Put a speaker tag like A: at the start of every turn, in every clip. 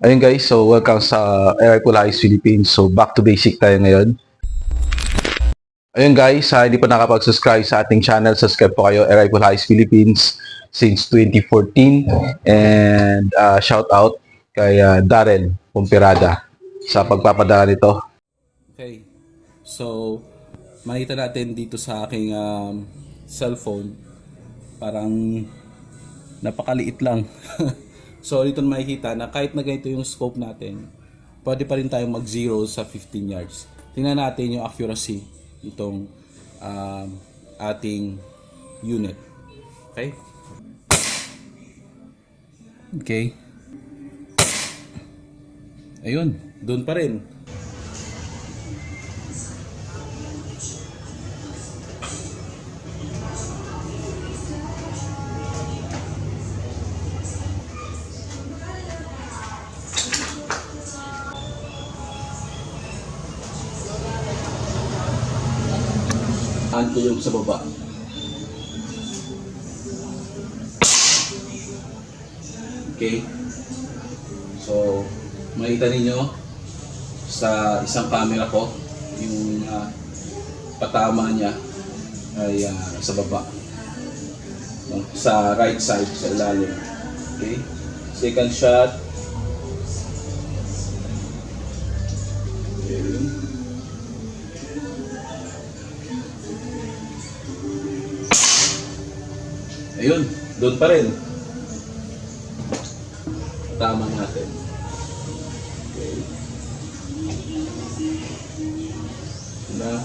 A: Ayun guys, so welcome sa Air Polaris Philippines. So back to basic tayo ngayon. Ayun guys, hindi pa nakapag-subscribe sa ating channel, subscribe po kayo, Air Polaris Philippines since 2014. And shout out kay Darren Pumpirada sa pagpapadala nito.
B: Okay. So, makita natin dito sa aking cellphone, parang napakaliit lang. So, dito makikita na kahit na ganito yung scope natin, pwede pa rin tayong mag-zero sa 15 yards. Tingnan natin yung accuracy itong ating unit. Okay? Okay. Ayun, doon pa rin. Ko yung sa baba. Okay. So, makita ninyo sa isang camera ko yung patama niya ay sa baba. No? Sa right side, sa ilalim. Okay. Second shot. Okay. Ayun, doon pa rin. Tama natin. Okay. Na.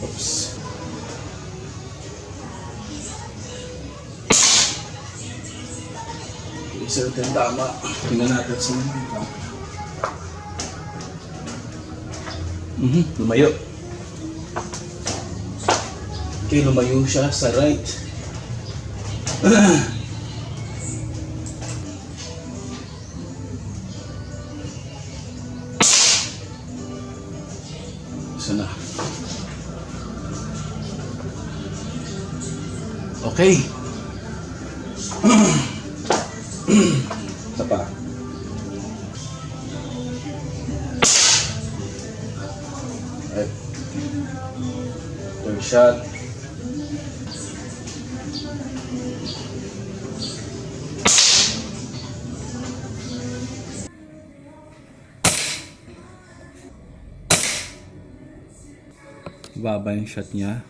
B: Oops. Isa natin tama. Tingnan natin sa mga. Lumayo. Okay, lumayo siya sa right. Isa na. Okay. Isa pa. Right. Third shot. Baba yung shot niya.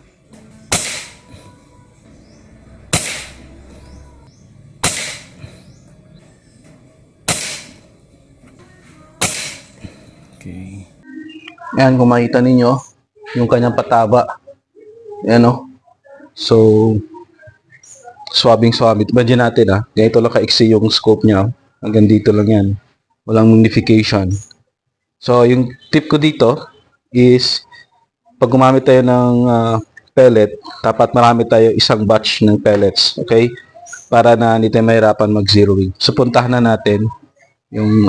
B: Okay.
A: Yan, kung makita ninyo yung kanyang pataba. Yan o. So, swabbing-swabbing. Imagine natin ganito lang ka-exe yung scope niya. Hanggang dito lang yan. Walang magnification. So, yung tip ko dito is pag gumamit tayo ng pellet, dapat marami tayo isang batch ng pellets, okay? Para na hindi tayo mahirapan mag-zeroing. So, puntahan na natin yung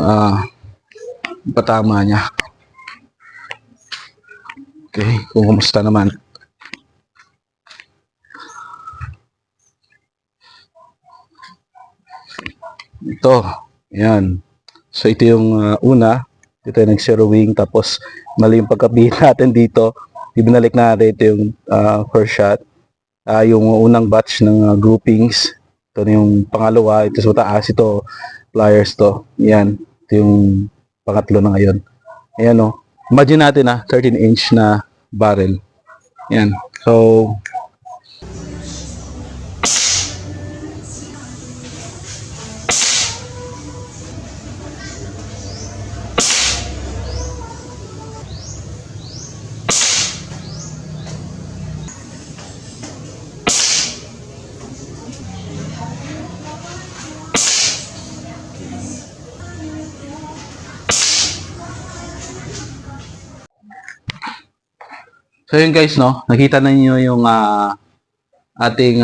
A: patama niya. Okay, kung kumusta naman. Ito, yan. So, ito yung una. Ito yung nag-zeroing, tapos mali yung pagkabihit natin dito. Ibinalik natin ito yung first shot. Yung unang batch ng groupings. Ito na yung pangalawa. Ito sa taas. Ito, pliers to. Yan. Ito yung pangatlo na ngayon. Ayan o. Imagine natin 13-inch na barrel. Yan. So, So yun guys, no, nakita na niyo yung ating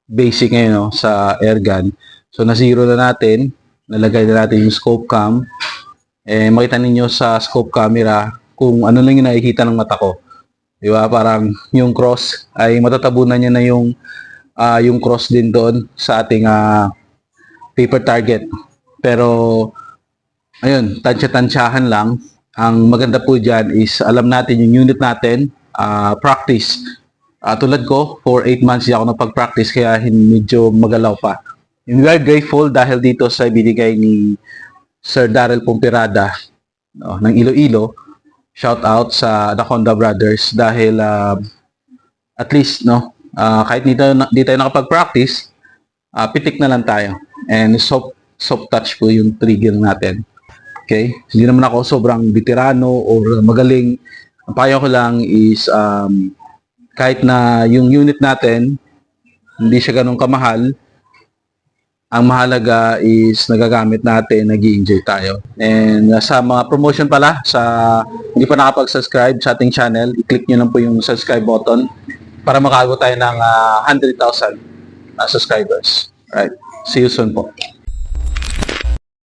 A: basic ngayon, no, sa airgun. So na-zero na natin, nalagay na natin yung scope cam. Makita ninyo sa scope camera kung ano lang yung nakikita ng mata ko. Di ba? Parang yung cross ay matatabunan niya na yung yung cross din doon sa ating paper target. Pero ayun, tansya-tansyahan lang. Ang maganda po dyan is alam natin yung unit natin, practice. Tulad ko, for 8 months di ako napag-practice kaya medyo magalaw pa. And we are grateful dahil dito sa binigay ni Sir Darrell Pumpirada ng Iloilo. Shout out sa Anaconda Brothers dahil at least kahit di tayo nakapag-practice, pitik na lang tayo. And soft touch po yung trigger natin. Okay? Hindi naman ako sobrang veterano or magaling. Ang payo ko lang is kahit na yung unit natin hindi siya ganun kamahal, ang mahalaga is nagagamit natin, nag-i-enjoy tayo. And sa mga promotion pala, sa hindi pa nakapag-subscribe sa ating channel, i-click nyo lang po yung subscribe button para makaabot tayo ng 100,000 subscribers. Alright, see you soon po.